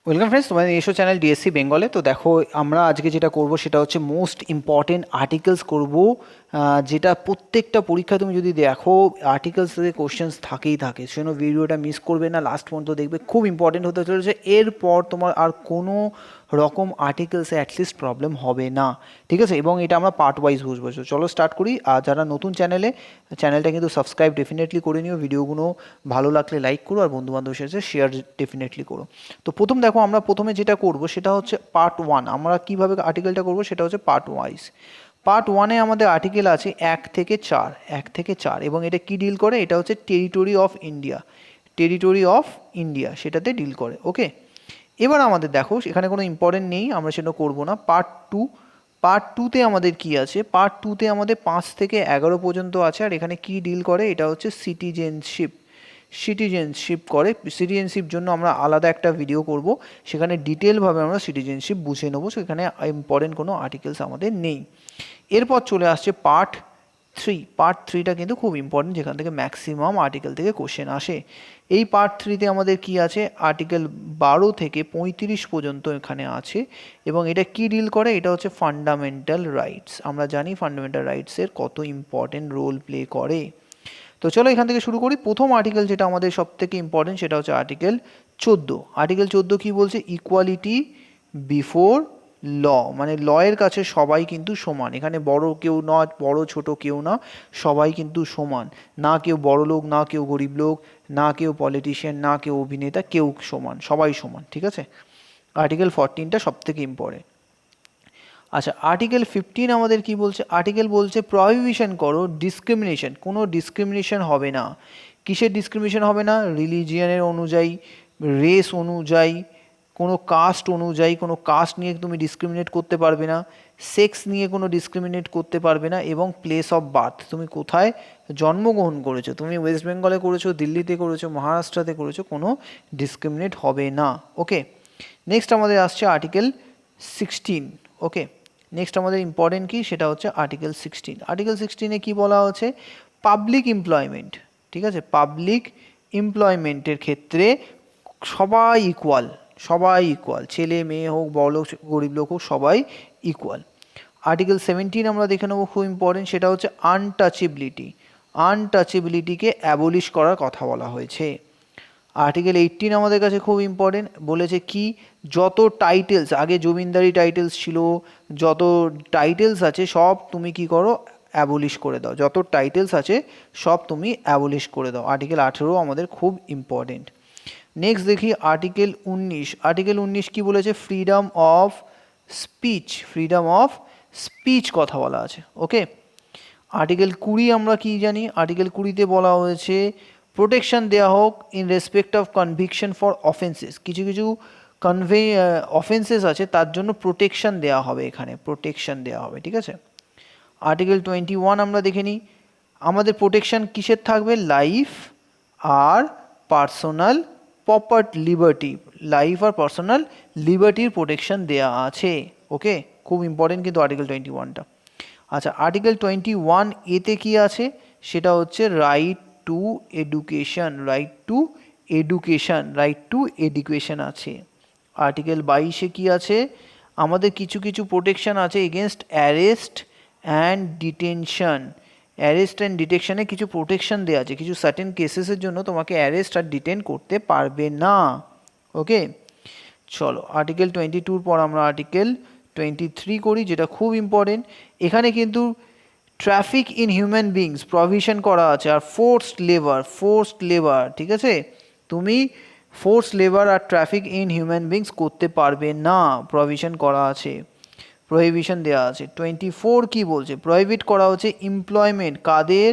Welcome friends, তোমাদের এসো channel DSC বেঙ্গলে। তো দেখো, আমরা আজকে যেটা করব সেটা হচ্ছে মোস্ট ইম্পর্টেন্ট আর্টিকেলস করব, যেটা প্রত্যেকটা পরীক্ষা তুমি যদি দেখো আর্টিকেলস থেকে কোশ্চেন্স থাকেই থাকে। সেজন্য ভিডিওটা মিস করবে না, লাস্ট পর্যন্ত দেখবে, খুব ইম্পর্টেন্ট হতে চলেছে। এরপর তোমার আর কোনো রকম আর্টিকেলসে অ্যাটলিস্ট প্রবলেম হবে না, ঠিক আছে? এবং এটা আমরা পার্ট ওয়াইজ বুঝবো। চলো স্টার্ট করি। আর যারা নতুন চ্যানেলটা কিন্তু সাবস্ক্রাইব ডেফিনেটলি করে নিও, ভিডিওগুলো ভালো লাগলে লাইক করো, আর বন্ধুবান্ধবের সাথে শেয়ার ডেফিনেটলি করো। তো দেখো, আমরা প্রথমে যেটা করব সেটা হচ্ছে পার্ট ওয়ান। আমরা কীভাবে আর্টিকেলটা করব সেটা হচ্ছে পার্ট ওয়াইজ। পার্ট ওয়ানে আমাদের আর্টিকেল আছে 1 থেকে 4 এবং এটা কি ডিল করে? এটা হচ্ছে টেরিটরি অফ ইন্ডিয়া সেটাতে ডিল করে। ওকে, এবার আমাদের দেখো এখানে কোনো ইম্পর্টেন্ট নেই, আমরা সেটা করবো না। পার্ট টুতে আমাদের কি আছে? পার্ট টুতে আমাদের 5 থেকে 11 পর্যন্ত আছে। আর এখানে কি ডিল করে? এটা হচ্ছে সিটিজেনশিপ জন্য আমরা আলাদা একটা ভিডিও করব, সেখানে ডিটেলভাবে আমরা সিটিজেনশিপ বুঝে নেবো। সেখানে ইম্পর্টেন্ট কোনো আর্টিকেলস আমাদের নেই। এরপর চলে আসছে পার্ট থ্রিটা কিন্তু খুব ইম্পর্টেন্ট, যেখান থেকে ম্যাক্সিমাম আর্টিকেল থেকে কোশ্চেন আসে। এই পার্ট থ্রিতে আমাদের কি আছে? আর্টিকেল 12 থেকে 35 পর্যন্ত এখানে আছে। এবং এটা কি ডিল করে? এটা হচ্ছে ফান্ডামেন্টাল রাইটস। আমরা জানি ফান্ডামেন্টাল রাইটসের কত ইম্পর্টেন্ট রোল প্লে করে। তো চলো এখান থেকে শুরু করি। প্রথম আর্টিকেল যেটা আমাদের সব থেকে ইম্পর্টেন্ট সেটা হচ্ছে আর্টিকেল 14। আর্টিকেল 14 কি বলছে? ইকুয়ালিটি বিফোর ল, মানে লয়ের কাছে সবাই কিন্তু সমান। এখানে বড় কেউ না, বড় ছোট কেউ না, সবাই কিন্তু সমান। না কেউ বড় লোক, না কেউ গরিব লোক, না কেউ পলিটিশিয়ান, না কেউ অভিনেতা, কেউ সমান, সবাই সমান, ঠিক আছে? আর্টিকেল 14টা সব থেকে ইম্পর্টেন্ট। আচ্ছা, আর্টিকেল 15 আমাদের কি বলছে? আর্টিকেল বলছে প্রহিবিশন করো ডিসক্রিমিনেশন, কোনো ডিসক্রিমিনেশন হবে না। কিসের ডিসক্রিমিনেশন হবে না? রিলিজিয়ানের অনুযায়ী, রেস অনুযায়ী, কোনো কাস্ট অনুযায়ী, কোনো কাস্ট নিয়ে তুমি ডিসক্রিমিনেট করতে পারবে না, সেক্স নিয়ে কোনো ডিসক্রিমিনেট করতে পারবে না, এবং প্লেস অফ বার্থ, তুমি কোথায় জন্মগ্রহণ করেছো, তুমি ওয়েস্ট বেঙ্গলে করেছো, দিল্লিতে করেছো, মহারাষ্ট্রতে করেছো, কোনো ডিসক্রিমিনেট হবে না। ওকে, নেক্সট আমাদের আসছে আর্টিকেল 16। ওকে, নেক্সট আমাদের ইম্পর্টেন্ট কি? সেটা হচ্ছে আর্টিকেল 16। আর্টিকেল 16-এ কী বলা হচ্ছে? পাবলিক এমপ্লয়মেন্ট, ঠিক আছে? পাবলিক এমপ্লয়মেন্টের ক্ষেত্রে সবাই ইকুয়াল, ছেলে মেয়ে হোক, বড় লোক গরিব লোক হোক, সবাই ইকুয়াল। আর্টিকেল 17 আমরা দেখে নেবো, খুব ইম্পর্টেন্ট। সেটা হচ্ছে আনটাচেবিলিটিকে অ্যাবলিশ করার কথা বলা হয়েছে। আর্টিকেল 18 আমাদের কাছে খুব ইম্পর্টেন্ট, বলেছে কি? যত টাইটেলস, আগে জমিনদারি টাইটেলস ছিল, যত টাইটেলস আছে সব তুমি কি করো? অ্যাবলিশ করে দাও। যত টাইটেলস আছে সব তুমি অ্যাবলিশ করে দাও। আর্টিকেল 18 আমাদের খুব ইম্পর্টেন্ট। নেক্সট দেখি আর্টিকেল 19। আর্টিকেল 19 কি বলেছে? ফ্রিডম অফ স্পিচ কথা বলা আছে। ওকে, আর্টিকেল 20 আমরা কি জানি? আর্টিকেল 20-তে বলা হয়েছে প্রোটেকশন দেওয়া হোক in respect of conviction for offences. কিছু অফেন্সেস আছে, তার জন্য প্রোটেকশন দেওয়া হবে, এখানে প্রোটেকশন দেওয়া হবে, ঠিক আছে? আর্টিকেল 21 আমরা দেখে নিই। আমাদের প্রোটেকশন কিসের থাকবে? লাইফ আর পার্সোনাল লিবার্টির প্রোটেকশন দেওয়া আছে। ওকে, খুব ইম্পর্টেন্ট কিন্তু আর্টিকেল 21টা। আচ্ছা, আর্টিকেল 21 এতে কি আছে? সেটা হচ্ছে রাইট টু এডুকেশন আছে। আর্টিকেল 22-এ কি আছে? আমাদের কিছু প্রোটেকশন আছে এগেনস্ট অ্যারেস্ট অ্যান্ড ডিটেকশনে কিছু প্রোটেকশন দেওয়া আছে। কিছু সার্টেন কেসেসের জন্য তোমাকে অ্যারেস্ট আর ডিটেন করতে পারবে না। ওকে, চলো আর্টিকেল 22-র পর আমরা আর্টিকেল 23 করি, যেটা খুব ইম্পর্টেন্ট। এখানে কিন্তু traffic in human beings provision করা আছে, আর ফোর্সড লেবার, ঠিক আছে? তুমি ফোর্সড লেবার আর ট্রাফিক ইন হিউম্যান বিংস করতে পারবে না, প্রভিশন করা আছে, প্রহিবিশন দেওয়া আছে। 24 কি বলছে? প্রহিবিট করা হচ্ছে এমপ্লয়মেন্ট, কাদের?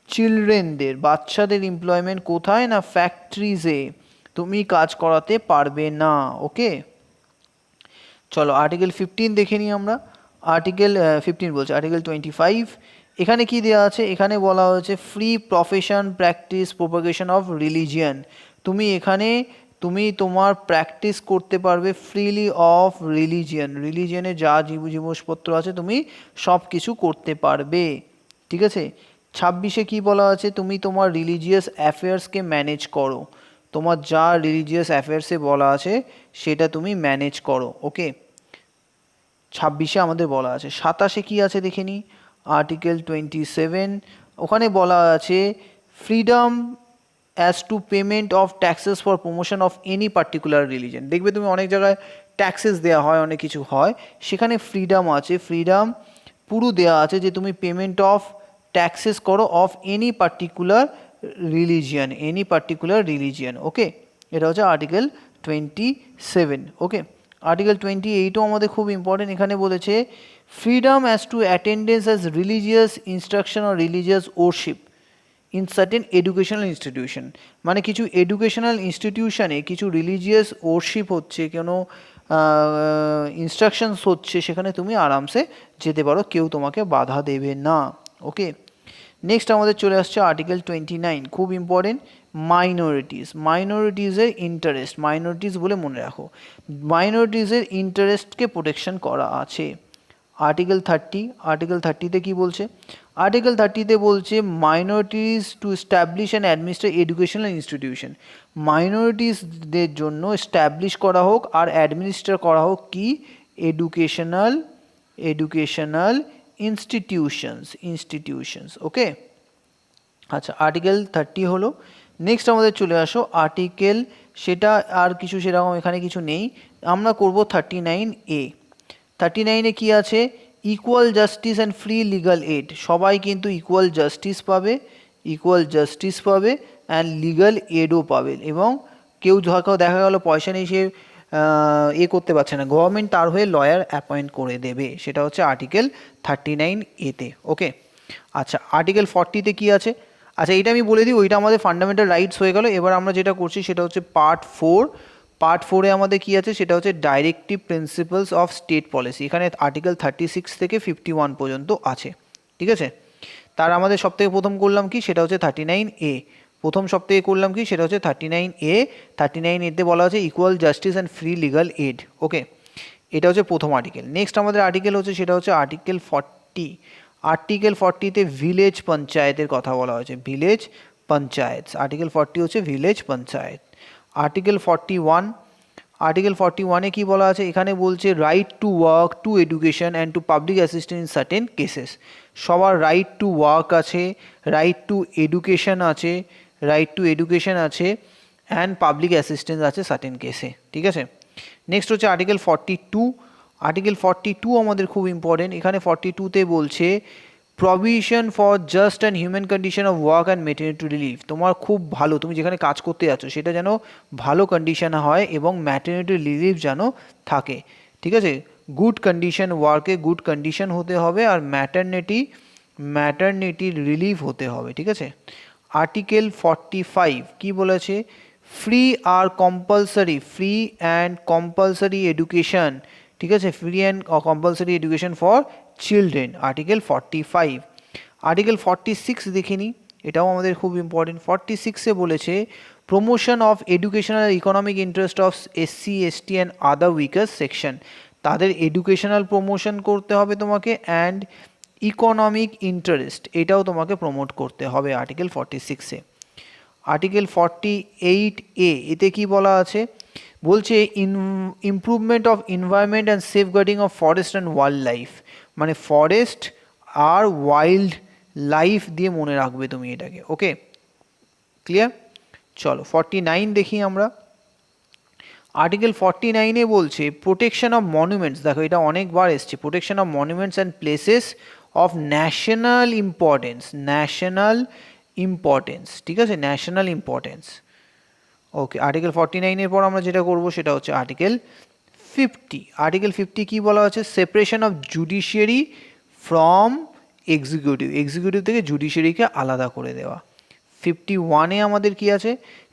চিলড্রেনদের, বাচ্চাদের এমপ্লয়মেন্ট কোথায়? না ফ্যাক্টরিজে তুমি কাজ করাতে পারবে না। ওকে, চলো আর্টিকেল 15 দেখে নিই আমরা। আর্টিকেল 15 বলছে, আর্টিকেল 25 এখানে কি দেওয়া আছে? এখানে বলা হয়েছে free profession practice propagation of religion. তুমি তোমার প্র্যাকটিস করতে পারবে ফ্রিলি অফ রিলিজিয়ানে যা জিনিসপত্র আছে তুমি সব কিছু করতে পারবে, ঠিক আছে? 26-এ কি বলা আছে? তুমি তোমার রিলিজিয়াস অ্যাফেয়ার্সকে ম্যানেজ করো। তোমার যা রিলিজিয়াস অ্যাফেয়ার্সে বলা আছে সেটা তুমি ম্যানেজ করো। ওকে, 26-এ আমাদের বলা আছে। 27-এ কী আছে দেখে নিই, আর্টিকেল 27, ওখানে বলা আছে freedom as to payment of taxes for promotion of any particular religion. দেখবে তুমি অনেক জায়গায় ট্যাক্সেস দেওয়া হয়, অনেক কিছু হয়, সেখানে ফ্রিডম আছে, ফ্রিডম পুরো দেওয়া আছে যে তুমি পেমেন্ট অফ ট্যাক্সেস করো অফ এনি পার্টিকুলার রিলিজিয়ান, ওকে। এটা হচ্ছে আর্টিকেল 27। ওকে, আর্টিকেল 28ও আমাদের খুব ইম্পর্টেন্ট। এখানে বলেছে freedom as to attendance as religious instruction or religious worship in certain educational institution. মানে কিছু এডুকেশনাল ইনস্টিটিউশনে কিছু রিলিজিয়াস ওরশিপ হচ্ছে, কোনো ইনস্ট্রাকশনস হচ্ছে, সেখানে তুমি আরামসে যেতে পারো, কেউ তোমাকে বাধা দেবে না। ওকে, নেক্সট আমাদের চলে আসছে আর্টিকেল 29, খুব ইম্পর্টেন্ট, মাইনরিটিজের ইন্টারেস্ট, মাইনরিটিস বলে মনে রাখো, মাইনরিটিজের ইন্টারেস্টকে প্রোটেকশন করা আছে। আর্টিকেল 30তে কি বলছে, আর্টিকেল 30তে বলছে minorities to establish and administrate educational institution, মাইনরিটিসদের জন্য এস্টাবলিশ করা হোক আর অ্যাডমিনিস্ট্রেট করা হোক কি, এডুকেশনাল ইনস্টিটিউশনস। ওকে, আচ্ছা, আর্টিকেল 30 হলো। নেক্সট আমাদের চলে আসো আর্টিকেল, সেটা আর কিছু সেরকম এখানে কিছু নেই, আমরা করব 39A। 39-এ কী আছে, equal justice and free legal add, সবাই কিন্তু ইকুয়াল জাস্টিস পাবে অ্যান্ড লিগাল এডও পাবে, এবং কেউ দেখা গেল পয়সা নেই, সে করতে পারছে না, গভর্নমেন্ট তার হয়ে লয়ার অ্যাপয়েন্ট করে দেবে, সেটা হচ্ছে আর্টিকেল 39A-তে। ওকে, আচ্ছা, আর্টিকেল 40-তে কী আছে, আচ্ছা এটা আমি বলে দিই, ওইটা আমাদের ফান্ডামেন্টাল রাইটস হয়ে গেল। এবার আমরা যেটা করছি সেটা হচ্ছে পার্ট 4-এ আমাদের কী আছে, সেটা হচ্ছে directive principles of state policy. এখানে আর্টিকেল 36 থেকে 51 পর্যন্ত আছে, ঠিক আছে। তার আমাদের সবথেকে প্রথম করলাম কি, সেটা হচ্ছে 39A, প্রথম সপ্তাহে করলাম কি, সেটা হচ্ছে 39A। 39A-তে বলা আছে equal justice and free legal aid. Okay, এটা হচ্ছে প্রথম আর্টিকেল। নেক্সট আমাদের আর্টিকেল হচ্ছে, সেটা হচ্ছে আর্টিকেল 40। আর্টিকেল 40-তে ভিলেজ পঞ্চায়েতের কথা বলা হয়েছে, ভিলেজ পঞ্চায়েত, আর্টিকেল 40 হচ্ছে ভিলেজ পঞ্চায়েত। আর্টিকেল 41-এ কী বলা আছে, এখানে বলছে right to work, two education and to public assistance in certain cases. সবার রাইট টু ওয়ার্ক আছে, রাইট টু এডুকেশন আছে অ্যান্ড পাবলিক অ্যাসিস্ট্যান্স আছে সার্টেন কেসে, ঠিক আছে। নেক্সট হচ্ছে আর্টিকেল 42। আর্টিকেল 42 আমাদের খুব ইম্পর্টেন্ট। এখানে 42-তে বলছে provision for just and human condition of work and maternity relief. তোমার খুব ভালো, তুমি যেখানে কাজ করতে যাচ্ছ সেটা যেন ভালো কন্ডিশন হয় এবং ম্যাটারনিটি রিলিফ যেন থাকে, ঠিক আছে। গুড কন্ডিশন, ওয়ার্কে গুড কন্ডিশন হতে হবে, আর ম্যাটারনিটি রিলিফ হতে হবে, ঠিক আছে। আর্টিকেল 45 কি বলেছে, ফ্রি অ্যান্ড কম্পালসারি এডুকেশন, ঠিক আছে, free and compulsory education for children, article 45। Article 46 দেখে নিই, এটাও আমাদের খুব ইম্পর্টেন্ট। 46-এ বলেছে promotion of educational economic interest of SC ST and other weaker section, তাদের এডুকেশনাল প্রমোশন করতে হবে তোমাকে, অ্যান্ড ইকোনমিক ইন্টারেস্ট এটাও তোমাকে প্রমোট করতে হবে আর্টিকেল 46-এ। আর্টিকেল 48A, এতে কি বলা আছে, বলছে improvement of environment and safeguarding of forest and wild life, মানে ফরেস্ট আর ওয়াইল্ড লাইফ দিয়ে মনে রাখবে তুমি এটাকে। ওকে, ক্লিয়ার। চলো 49 দেখি আমরা। আর্টিকেল 49-এ বলছে প্রোটেকশন অফ মনুমেন্টস, দেখো এটা অনেকবার এসছে, protection of monuments and places of national importance, ঠিক আছে, ন্যাশনাল ইম্পর্টেন্স। ওকে, আর্টিকেল 49-এর পর আমরা যেটা করব সেটা হচ্ছে আর্টিকেল 50। আর্টিকেল 50 কি বলা হচ্ছে, separation of judiciary from executive থেকে জুডিশিয়ারিকে আলাদা করে দেওয়া। 51-এ আমাদের কি আছে,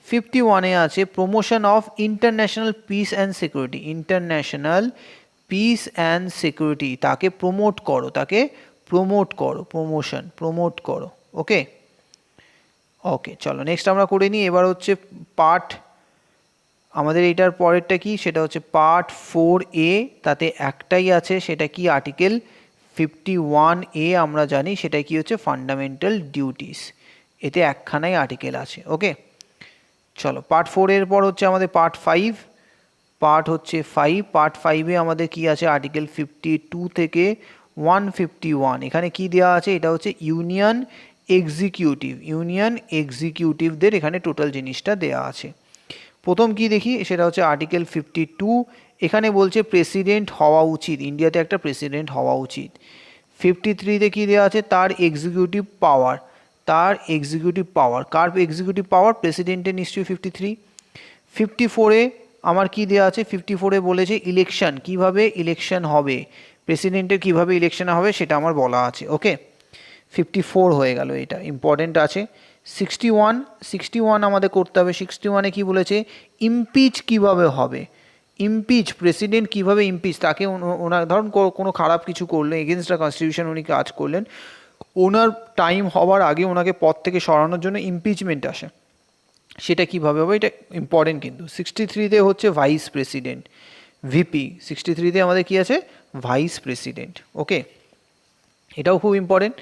51-এ আছে promotion of international piece and security, তাকে প্রমোট করো, প্রমোট করো। ওকে, চলো নেক্সট আমরা করে নিই। এবার হচ্ছে পার্ট, আমাদের এইটার পরেরটা কি, সেটা হচ্ছে পার্ট 4A, তাতে একটাই আছে, সেটা কি আর্টিকেল 51A, আমরা জানি সেটা কি হচ্ছে ফান্ডামেন্টাল ডিউটিস, এতে একখানাই আর্টিকেল আছে। ওকে, চলো পার্ট 4 এর পর হচ্ছে আমাদের পার্ট 5। পার্ট হচ্ছে 5, পার্ট 5-এ আমাদের কি আছে, আর্টিকেল 52 থেকে 151। এখানে কি দেওয়া আছে, এটা হচ্ছে ইউনিয়ন এক্সিকিউটিভদের এখানে টোটাল জিনিসটা দেওয়া আছে। প্রথম কি দেখি, সেটা হচ্ছে আর্টিকেল 52। এখানে বলছে প্রেসিডেন্ট হওয়া উচিত, ইন্ডিয়াতে একটা প্রেসিডেন্ট হওয়া উচিত। 53-তে কি দেওয়া আছে, তার এক্সিকিউটিভ পাওয়ার, কার এক্সিকিউটিভ পাওয়ার, প্রেসিডেন্টের নিশ্চয়ই 53। 54-এ আমার কি দেওয়া আছে, 54-এ বলেছে ইলেকশন, কিভাবে ইলেকশন হবে, প্রেসিডেন্টের কিভাবে ইলেকশন হবে সেটা আমার বলা আছে। ওকে, 54 হয়ে গেল, এটা ইম্পর্টেন্ট আছে। 61 আমাদের করতে হবে। 61-এ কি বলেছে, ইমপিচ কিভাবে হবে, প্রেসিডেন্ট কিভাবে ইমপিচ, তাকে ওনার ধরুন কোনো খারাপ কিছু করলেন, এগেনস্ট দ্য কনস্টিটিউশন উনি কাজ করলেন, ওনার টাইম হওয়ার আগে ওনাকে পদ থেকে সরানোর জন্য ইমপিচমেন্ট আসে, সেটা কিভাবে হবে, এটা ইম্পর্টেন্ট কিন্তু। 63-তে হচ্ছে ভাইস প্রেসিডেন্ট, ভিপি। 63-তে আমাদের কি আছে, ভাইস প্রেসিডেন্ট। ওকে, এটাও খুব ইম্পর্টেন্ট।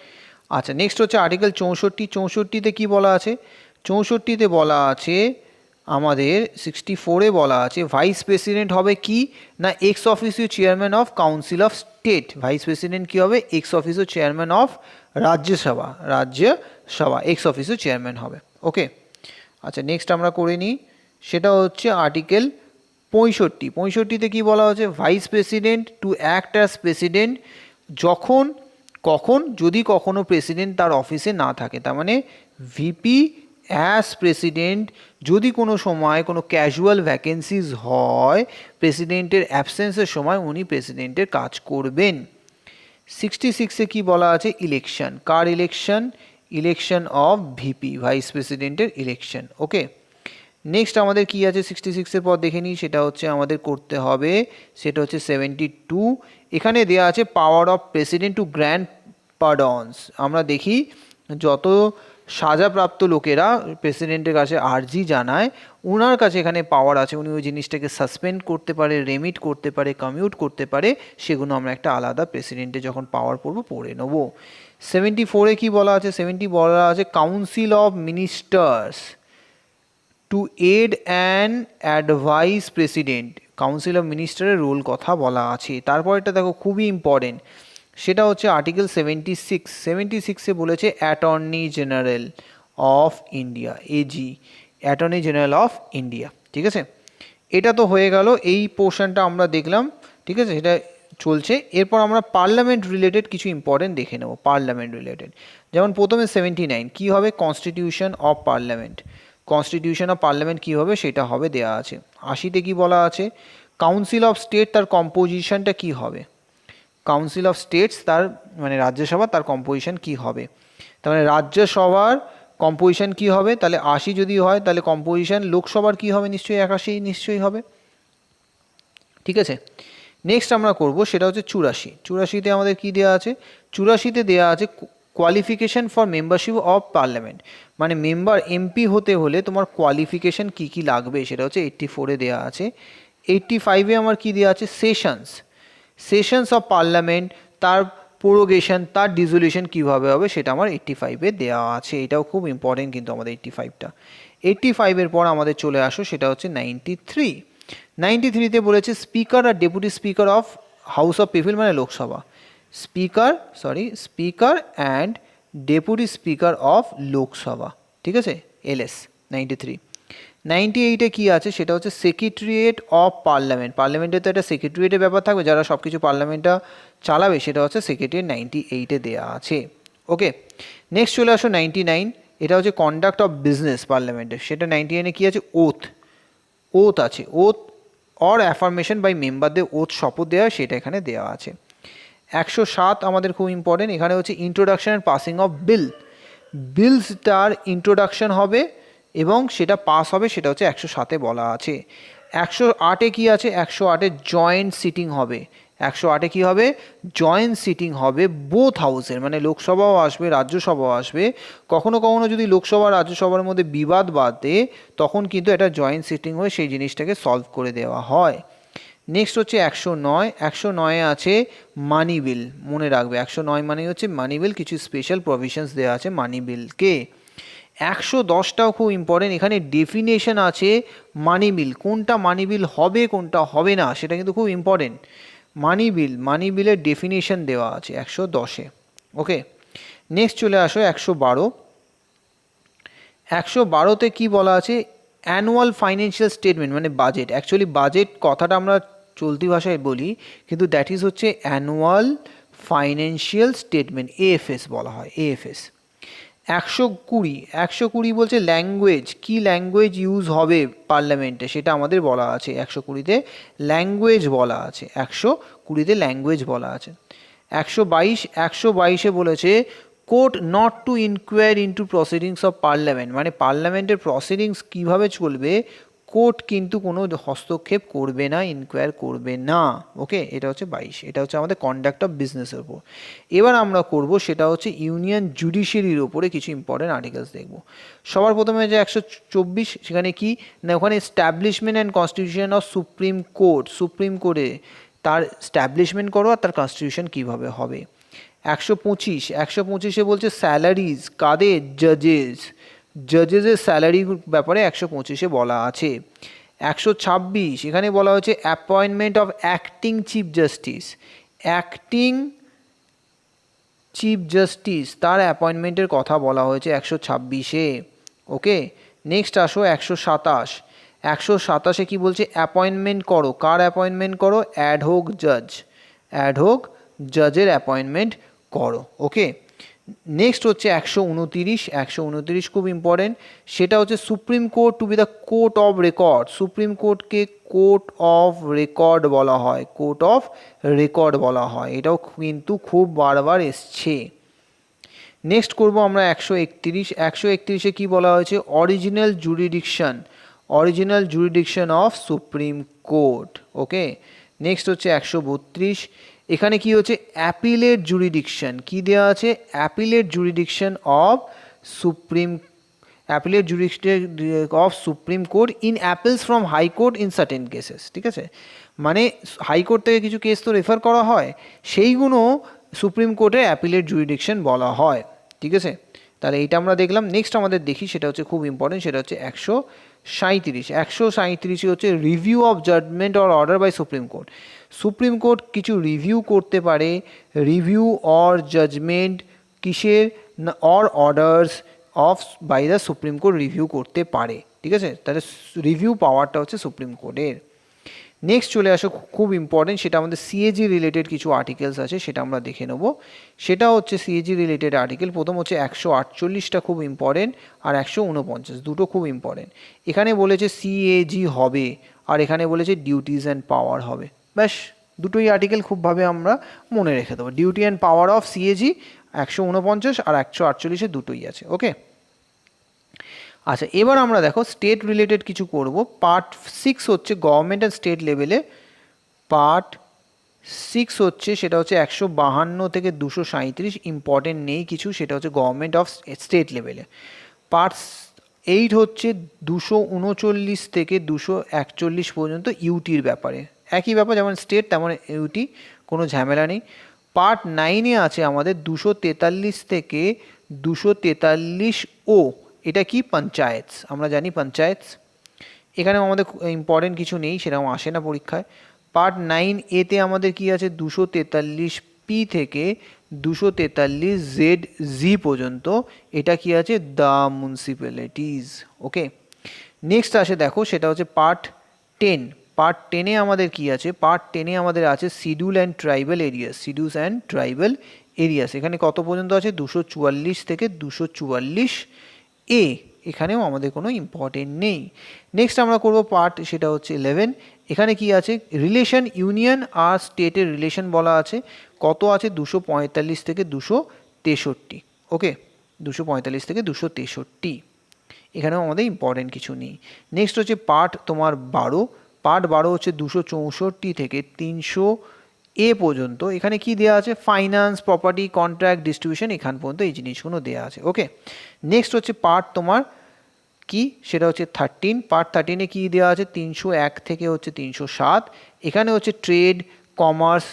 আচ্ছা, নেক্সট হচ্ছে আর্টিকেল 64। 64-তে কি বলা আছে, 64-তে বলা আছে আমাদের, 64-এ বলা আছে ভাইস প্রেসিডেন্ট হবে কি না, x officio chairman of council of state. Vice president কি হবে, x officio chairman of Rajya Sabha, x officio chairman হবে। ওকে, আচ্ছা নেক্সট আমরা করে নিই, সেটা হচ্ছে আর্টিকেল 65। 65-তে কি বলা হচ্ছে, vice president to act as president যদি কখনো প্রেসিডেন্ট তার অফিসে না থাকে, তার মানে ভিপি অ্যাজ প্রেসিডেন্ট, যদি কোনো সময় কোনো ক্যাজুয়াল ভ্যাকেন্সিজ হয়, প্রেসিডেন্টের অ্যাবসেন্সের সময় উনি প্রেসিডেন্টের কাজ করবেন। 66-এ কি বলা আছে, election, car election of VP, vice প্রেসিডেন্টের ইলেকশন। ওকে, নেক্সট আমাদের কি আছে 66-এর পর দেখে নিই, সেটা হচ্ছে আমাদের করতে হবে, সেটা হচ্ছে 72। এখানে দেওয়া আছে power of president to grant pardons. আমরা দেখি যত সাজাপ্রাপ্ত লোকেরা প্রেসিডেন্টের কাছে আর্জি জানায়, ওনার কাছে এখানে পাওয়ার আছে, উনি ওই জিনিসটাকে সাসপেন্ড করতে পারে, রেমিট করতে পারে, কমিউট করতে পারে, সেগুলো আমরা একটা আলাদা প্রেসিডেন্টে যখন পাওয়ার পড়ে নেব। 74-এ কি বলা আছে, 70 বলা আছে council of ministers to aid and advise president, council of মিনিস্টারের রোল কথা বলা আছে। তারপরটা দেখো খুবই ইম্পর্টেন্ট, সেটা হচ্ছে আর্টিকেল 76। 76-এ বলেছে attorney general of India, AG, attorney general of India. ঠিক আছে, এটা তো হয়ে গেল, এই পোর্শনটা আমরা দেখলাম। ঠিক আছে, সেটা চলছে। এরপর আমরা পার্লামেন্ট রিলেটেড কিছু ইম্পর্টেন্ট দেখে নেব। পার্লামেন্ট রিলেটেড যেমন প্রথমে 79 কি হবে, কনস্টিটিউশন অফ পার্লামেন্ট, কী হবে সেটা হবে দেয়া আছে। 80-তে কি বলা আছে, কাউন্সিল অফ স্টেট, তার কম্পোজিশনটা কি হবে, কাউন্সিল অফ স্টেটস তার মানে রাজ্যসভা, তার কম্পোজিশন কি হবে, তার মানে রাজ্যসভার কম্পোজিশন কি হবে, তাহলে 80 যদি হয় তাহলে কম্পোজিশন লোকসভার কি হবে, নিশ্চয়ই 81 নিশ্চয়ই হবে। ঠিক আছে, নেক্সট আমরা করব সেটা হচ্ছে 84। 84-তে আমাদের কি দেওয়া আছে, 84-তে দেওয়া আছে qualification for membership of parliament, মানে মেম্বার এমপি হতে হলে তোমার কোয়ালিফিকেশন কি কি লাগবে, সেটা হচ্ছে 84-এ দেওয়া আছে। 85-এ আমার কি দেওয়া আছে, সেশনস অফ পার্লামেন্ট, তার প্রোরোগেশন, তার ডিসলিউশন কীভাবে হবে সেটা আমার 85-এ দেওয়া আছে। এটাও খুব ইম্পর্টেন্ট কিন্তু আমাদের 85টা। 85-এর পর আমাদের চলে আসো, সেটা হচ্ছে 93। 93-তে বলেছে স্পিকার আর deputy speaker of house of people, মানে Lok Sabha, speaker and deputy speaker of Lok Sabha. ঠিক আছে, এলএস 93। 98-এ কি আছে, সেটা হচ্ছে সেক্রেটারিয়েট অফ পার্লামেন্ট, পার্লামেন্টে তো একটা সেক্রেটারিয়েটের ব্যাপার থাকবে, যারা সব কিছু পার্লামেন্টটা চালাবে, সেটা হচ্ছে সেক্রেটারিয়েট 98-এ দেওয়া আছে। ওকে, নেক্সট চলে আসো 99, এটা হচ্ছে কন্ডাক্ট অফ বিজনেস পার্লামেন্টের, সেটা 99-এ কি আছে, ওথ আছে, ওথ অর অ্যাফার্মেশন বাই মেম্বারদের, ওথ শপথ দেওয়া সেটা এখানে দেওয়া আছে। 107 আমাদের খুব ইম্পর্টেন্ট, এখানে হচ্ছে ইন্ট্রোডাকশন অ্যান্ড পাসিং অফ বিলসটার ইন্ট্রোডাকশন হবে এবং সেটা পাস হবে, সেটা হচ্ছে 107-এ বলা আছে। 108-এ কি আছে, 108-এ জয়েন্ট সিটিং হবে, 108-এ কি হবে, জয়েন্ট সিটিং হবে বোথ হাউসের, মানে লোকসভাও আসবে রাজ্যসভাও আসবে। কখনো কখনো যদি লোকসভা রাজ্যসভার মধ্যে বিবাদ বাধে, তখন কিন্তু এটা জয়েন্ট সিটিং হয়ে সেই জিনিসটাকে সলভ করে দেওয়া হয়। নেক্সট হচ্ছে 109। 109-এ আছে মানি বিল, মনে রাখবে 109 মানে হচ্ছে মানি বিল, কিছু স্পেশাল প্রভিশনস দেওয়া আছে মানি বিলকে। 110টাও খুব ইম্পর্টেন্ট, এখানে ডেফিনেশন আছে মানি বিল, কোনটা মানি বিল হবে কোনটা হবে না সেটা কিন্তু খুব ইম্পর্টেন্ট। মানি বিলের ডেফিনেশন দেওয়া আছে 110-এ। ওকে, নেক্সট চলে আসো 112। 112তে কি বলা আছে, অ্যানুয়াল ফাইন্যান্সিয়াল স্টেটমেন্ট মানে বাজেট। অ্যাকচুয়ালি বাজেট কথাটা আমরা চলতি ভাষায় বলি, কিন্তু দ্যাট ইজ হচ্ছে অ্যানুয়াল ফাইন্যান্সিয়াল স্টেটমেন্ট, এএফএস বলা হয়, এএফএস। 120 বলছে ল্যাঙ্গুয়েজ, কি ল্যাঙ্গুয়েজ ইউজ হবে পার্লামেন্টে সেটা আমাদের বলা আছে। 120তে ল্যাঙ্গুয়েজ বলা আছে, 120তে ল্যাঙ্গুয়েজ বলা আছে। 122-এ বলেছে court not to inquire into proceedings of parliament, মানে পার্লামেন্টের প্রসিডিংস কীভাবে চলবে কোর্ট কিন্তু কোনো হস্তক্ষেপ করবে না, ইনকোয়ার করবে না। ওকে, এটা হচ্ছে 22, এটা হচ্ছে আমাদের কন্ডাক্ট অফ বিজনেসের উপর। এবার আমরা করব সেটা হচ্ছে ইউনিয়ন জুডিশিয়ারির ওপরে কিছু ইম্পর্টেন্ট আর্টিকেলস দেখব। সবার প্রথমে যে 124, সেখানে কি না, ওখানে establishment and constitution of supreme court, supreme কোর্টে তার স্ট্যাবলিশমেন্ট করো আর তার কনস্টিটিউশন কীভাবে হবে। 125-এ বলছে স্যালারিজ কাদের, জাজেসের স্যালারি ব্যাপারে 125-এ বলা আছে। 126 এখানে বলা হচ্ছে appointment of acting chief justice, তার অ্যাপয়েন্টমেন্টের কথা বলা হয়েছে 126-এ। ওকে, নেক্সট আসো 127-এ কি বলছে, অ্যাপয়েন্টমেন্ট করো, কার অ্যাপয়েন্টমেন্ট করো, অ্যাডহক জাজের অ্যাপয়েন্টমেন্ট করো। ওকে, নেক্সট হচ্ছে 129 খুব ইম্পর্টেন্ট, সেটা হচ্ছে supreme court two B the court of record, supreme কোর্টকে কোর্ট অফ রেকর্ড বলা হয়, এটাও কিন্তু খুব বারবার এসছে। নেক্সট করব আমরা 131-এ কি বলা হয়েছে, original jurisdiction of supreme court. Okay, next হচ্ছে 132, এখানে কি হচ্ছে অ্যাপিলেট জুরিডিকশন, কি দেওয়া আছে, appellate jurisdiction of supreme court in appeals from high court in certain cases. ঠিক আছে, মানে হাইকোর্ট থেকে কিছু কেস তো রেফার করা হয়, সেইগুলো সুপ্রিম কোর্টের অ্যাপিলেট জুরিডিকশন বলা হয়। ঠিক আছে, তাহলে এইটা আমরা দেখলাম। নেক্সট আমাদের দেখি, সেটা হচ্ছে খুব ইম্পর্টেন্ট, সেটা হচ্ছে 137 হচ্ছে review of judgment or order by supreme court. Supreme court কিছু রিভিউ করতে পারে, রিভিউ অর জাজমেন্ট কিসের, or orders of by the supreme court review করতে পারে। ঠিক আছে, তাহলে রিভিউ পাওয়ারটা হচ্ছে সুপ্রিম কোর্টের। নেক্সট চলে আসো খুব ইম্পর্টেন্ট, সেটা আমাদের সিএজি রিলেটেড কিছু আর্টিকেলস আছে, সেটা আমরা দেখে নেব। সেটা হচ্ছে সিএজি রিলেটেড আর্টিকেল, প্রথম হচ্ছে 148টা খুব ইম্পর্টেন্ট, আর 149 দুটো খুব ইম্পর্টেন্ট। এখানে বলেছে সিএজি হবে, আর এখানে বলেছে ডিউটিজ অ্যান্ড পাওয়ার হবে। ব্যাস, দুটোই আর্টিকেল খুবভাবে আমরা মনে রেখে দেবো, duty and power of CAG 149 আর 148-এ দুটোই আছে। ওকে, আচ্ছা, এবার আমরা দেখো স্টেট রিলেটেড কিছু করব। পার্ট 6 হচ্ছে গভর্নমেন্ট অ্যান্ড স্টেট লেভেলে, পার্ট 6 হচ্ছে সেটা হচ্ছে 152 থেকে 237, ইম্পর্টেন্ট নেই কিছু, সেটা হচ্ছে গভর্নমেন্ট অফ স্টেট লেভেলে। পার্ট 8 হচ্ছে 239 থেকে 241 পর্যন্ত ইউটির ব্যাপারে, একই ব্যাপার, যেমন স্টেট তেমন ইউটি, কোনো ঝামেলা নেই। পার্ট 9-এ আছে আমাদের 243 থেকে 243 ও, এটা কি পঞ্চায়েত, আমরা জানি পঞ্চায়েত, এখানেও আমাদের ইম্পর্টেন্ট কিছু নেই, সেরকম আসে না পরীক্ষায়। পার্ট 9A-তে আমাদের কি আছে, 243P থেকে 243ZZ পর্যন্ত, এটা কি আছে, দ্য মিউনিসিপ্যালিটিজ। ওকে, নেক্সট আসে দেখো, সেটা হচ্ছে পার্ট 10। পার্ট 10-এ আমাদের কি আছে, পার্ট 10-এ আমাদের আছে শিডিউল অ্যান্ড ট্রাইবাল এরিয়াস, এখানে কত পর্যন্ত আছে, 244 থেকে 244A, এখানেও আমাদের কোনো ইম্পর্টেন্ট নেই। নেক্সট আমরা করব পার্ট, সেটা হচ্ছে 11, এখানে কি আছে, রিলেশন ইউনিয়ন আর স্টেটের রিলেশন বলা আছে, কত আছে, 245 থেকে 263। ওকে, 245 থেকে 263, এখানেও আমাদের ইম্পর্টেন্ট কিছু নেই। নেক্সট হচ্ছে পার্ট তোমার 12, পার্ট 12 হচ্ছে 264 থেকে 300A পর্যন্ত, এখানে কি দেওয়া আছে, ফাইন্যান্স, প্রপার্টি, কন্ট্রাক্ট, ডিস্ট্রিবিউশন, এখান পর্যন্ত এই জিনিসগুলো দেওয়া আছে। ওকে, নেক্সট হচ্ছে পার্ট তোমার কি, সেটা হচ্ছে 13, পার্ট 13-এ কি দেওয়া আছে, 301 থেকে হচ্ছে 307, এখানে হচ্ছে trade, commerce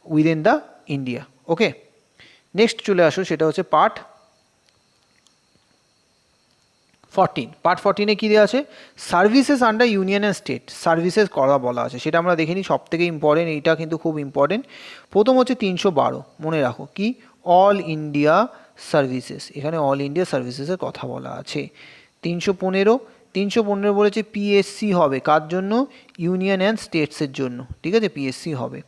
within the India. Okay, next চলে আসো, সেটা হচ্ছে পার্ট পার্ট 14-এ কী দেওয়া আছে, services under union and state, services করা বলা আছে, সেটা আমরা দেখে নিই। সব থেকে ইম্পর্টেন্ট, এইটা কিন্তু খুব ইম্পর্টেন্ট। প্রথম হচ্ছে 312, মনে রাখো কি, অল ইন্ডিয়া সার্ভিসেস, এখানে অল ইন্ডিয়া সার্ভিসেসের কথা বলা আছে। 315 বলেছে পিএসসি হবে, কার জন্য, ইউনিয়ন অ্যান্ড স্টেটসের জন্য, ঠিক আছে, পিএসসি হবে।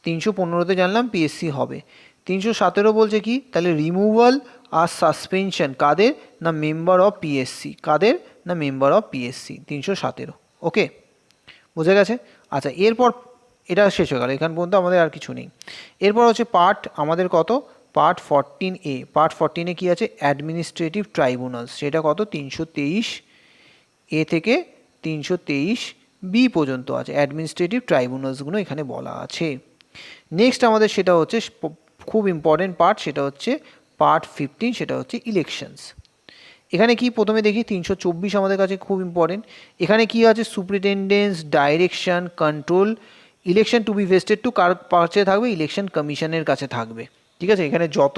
315-তে জানলাম পিএসসি হবে। 317 বলছে কি, তাহলে রিমুভাল আর সাসপেনশন কাদের, না মেম্বার অফ পিএসসি, কাদের, না মেম্বার অফ পিএসসি, 317। ওকে, বোঝা গেছে। আচ্ছা, এরপর এটা শেষ হয়ে গেল, এখান পর্যন্ত আমাদের আর কিছু নেই। এরপর হচ্ছে পার্ট আমাদের কত, পার্ট 14A। পার্ট 14-এ কী আছে, অ্যাডমিনিস্ট্রেটিভ ট্রাইব্যুনালস, সেটা কত, 323A থেকে 323B পর্যন্ত আছে, অ্যাডমিনিস্ট্রেটিভ ট্রাইব্যুনালসগুলো এখানে বলা আছে। নেক্সট আমাদের সেটা হচ্ছে খুব ইম্পর্টেন্ট পার্ট, সেটা হচ্ছে পার্ট 15, সেটা হচ্ছে ইলেকশনস। এখানে কি প্রথমে দেখি 324 আমাদের কাছে খুব ইম্পর্টেন্ট। এখানে কি আছে, superintendence, direction, control, election to be vested to কার কাছে থাকবে, ইলেকশন কমিশনের কাছে থাকবে, ঠিক আছে। এখানে যত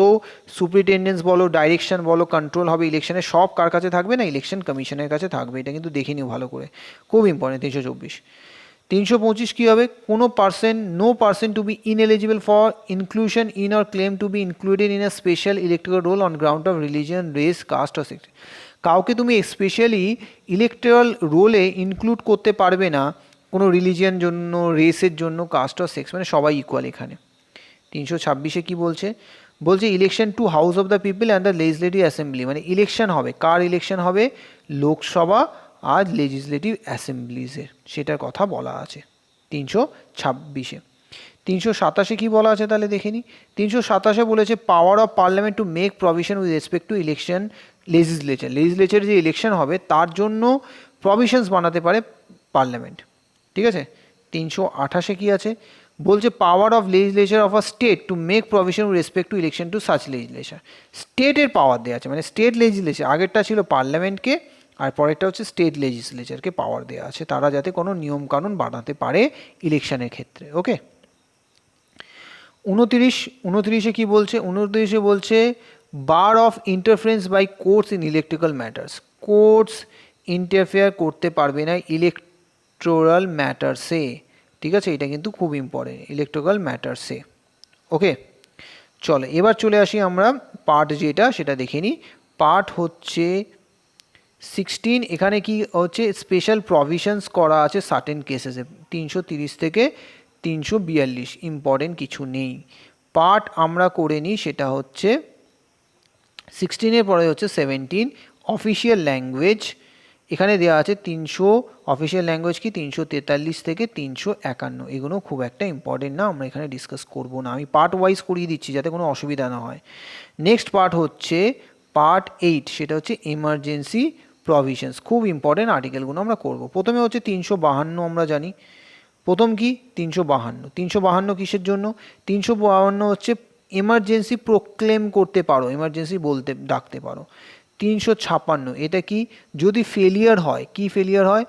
সুপারিনটেন্ডেন্স বলো, ডাইরেকশন বলো, কন্ট্রোল হবে ইলেকশনের, সব কার কাছে থাকবে, না ইলেকশন কমিশনের কাছে থাকবে। এটা কিন্তু দেখে নিও ভালো করে, খুব ইম্পর্টেন্ট। 324। 325 কী হবে, no person to be ineligible for inclusion in or claim to be included in a special electoral roll on ground of religion, race, caste or sex. কাউকে তুমি স্পেশালি ইলেকট্রাল রোলে ইনক্লুড করতে পারবে না কোনো রিলিজিয়ন জন্য, রেসের জন্য, কাস্ট অর সেক্স, মানে সবাই ইকুয়াল এখানে। 326-এ কী বলছে, election to house of the people and the legislative assembly, মানে ইলেকশন হবে, কার ইলেকশন হবে, লোকসভা আর লেজিসলেটিভ অ্যাসেম্বলিজের, সেটার কথা বলা আছে 326-এ। 327-এ কী বলা আছে তাহলে দেখে নিই। 327-এ বলেছে power of parliament to make provision with respect to election, legislature যে ইলেকশন হবে তার জন্য প্রভিশনস বানাতে পারে পার্লামেন্ট, ঠিক আছে। 328-এ কী আছে, বলছে power of legislature of a state to make provision with respect to election to such legislature, স্টেটের পাওয়ার দেওয়া আছে, মানে স্টেট লেজিসলেচার, আগেরটা ছিল পার্লামেন্টকে, আর পরেরটা হচ্ছে স্টেট লেজিসলেচারকে পাওয়ার দেওয়া আছে, তারা যাতে কোনো নিয়মকানুন বানাতে পারে ইলেকশনের ক্ষেত্রে। ওকে, 29-এ কী বলছে, 29-এ বলছে bar of interference by courts in electrical matters, courts interfere করতে পারবে না ইলেকটোরাল ম্যাটার্সে, ঠিক আছে, এটা কিন্তু খুব ইম্পর্টেন্ট, ইলেকট্রিক্যাল ম্যাটার্সে। ওকে, চলো এবার চলে আসি আমরা পার্ট যেটা, সেটা দেখে নিই। পার্ট হচ্ছে 16, এখানে কি হচ্ছে, স্পেশাল প্রভিশনস করা আছে সার্টেন কেসেসে, 330 থেকে 342, ইম্পর্টেন্ট কিছু নেই। পার্ট আমরা করে নিই, সেটা হচ্ছে 16-এর পরে হচ্ছে 17, অফিসিয়াল ল্যাঙ্গুয়েজ। এখানে দেওয়া আছে 300, অফিসিয়াল ল্যাঙ্গুয়েজ কি 343 থেকে 351, এগুলো খুব একটা ইম্পর্টেন্ট না, আমরা এখানে ডিসকাস করব না, আমি পার্ট ওয়াইজ করিয়ে দিচ্ছি যাতে কোনো অসুবিধা না হয়। নেক্সট পার্ট হচ্ছে পার্ট 8, সেটা হচ্ছে এমার্জেন্সি প্রভিশনস, খুব ইম্পর্টেন্ট আর্টিকেলগুলো আমরা করব। প্রথমে হচ্ছে 352, আমরা জানি প্রথম কি 352 কিসের জন্য, 352 হচ্ছে এমার্জেন্সি প্রোক্লেম করতে পারো, এমার্জেন্সি বলতে ডাকতে পারো। 356, এটা কি, যদি ফেলিয়ার হয়, কি ফেলিয়ার হয়,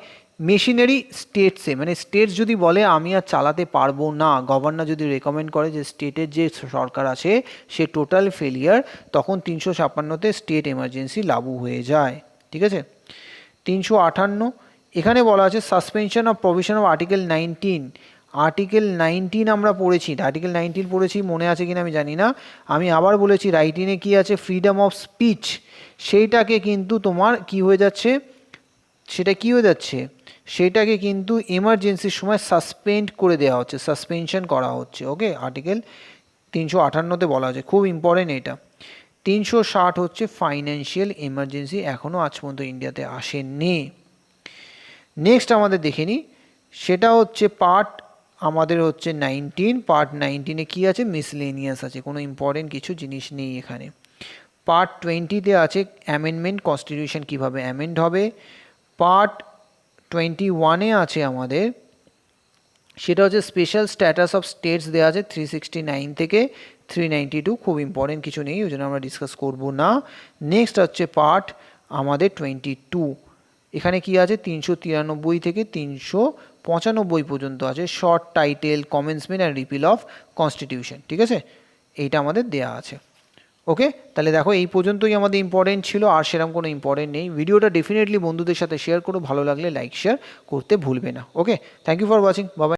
মেশিনারি স্টেটসে, মানে স্টেটস যদি বলে আমি আর চালাতে পারবো না, গভর্নর যদি রেকমেন্ড করে যে স্টেটের যে সরকার আছে সে টোটাল ফেলিয়ার, তখন 356-তে স্টেট এমার্জেন্সি লাগু হয়ে যায়, ঠিক আছে। 358, এখানে বলা আছে suspension of provision of article 19, article 19 আমরা পড়েছি, আর্টিকেল 19 পড়েছি, মনে আছে কিনা আমি জানি না, আমি আবার বলেছি, রাইটিংয়ে কি আছে, ফ্রিডম অফ স্পিচ, সেইটাকে কিন্তু তোমার কি হয়ে যাচ্ছে, সেটা কি হয়ে যাচ্ছে, সেটাকে কিন্তু এমার্জেন্সির সময় সাসপেন্ড করে দেওয়া হচ্ছে, সাসপেনশন করা হচ্ছে। ওকে, আর্টিকেল 358-তে বলা হচ্ছে, খুব ইম্পর্টেন্ট এটা। 360 হচ্ছে ফাইন্যান্সিয়াল এমার্জেন্সি, এখনও আজ পর্যন্ত ইন্ডিয়াতে আসেনি। নেক্সট আমাদের দেখে নিই, সেটা হচ্ছে পার্ট আমাদের হচ্ছে 19, পার্ট 19-এ কী আছে, মিসলেনিয়াস আছে, কোনো ইম্পর্টেন্ট কিছু জিনিস নেই এখানে। পার্ট 20-তে আছে অ্যামেন্ডমেন্ট, কনস্টিটিউশন কীভাবে অ্যামেন্ড হবে। পার্ট 21-এ আছে আমাদের, সেটা হচ্ছে স্পেশাল স্ট্যাটাস অফ স্টেটস দেওয়া আছে 369 থেকে 392, খুব ইম্পর্টেন্ট কিছু নেই, ওই জন্য আমরা ডিসকাস করব না। নেক্সট হচ্ছে পার্ট আমাদের 22, এখানে কি আছে, 393 থেকে 395 পর্যন্ত আছে, short title, commencement and repeal of constitution, ঠিক আছে, এইটা আমাদের দেয়া আছে। ওকে, তাহলে দেখো এই পর্যন্তই আমাদের ইম্পর্টেন্ট ছিল, আর সেরকম কোনো ইম্পর্টেন্ট নেই। ভিডিওটা ডেফিনেটলি বন্ধুদের সাথে শেয়ার করো, ভালো লাগলে লাইক শেয়ার করতে ভুলবে না। Okay, thank you for watching, by.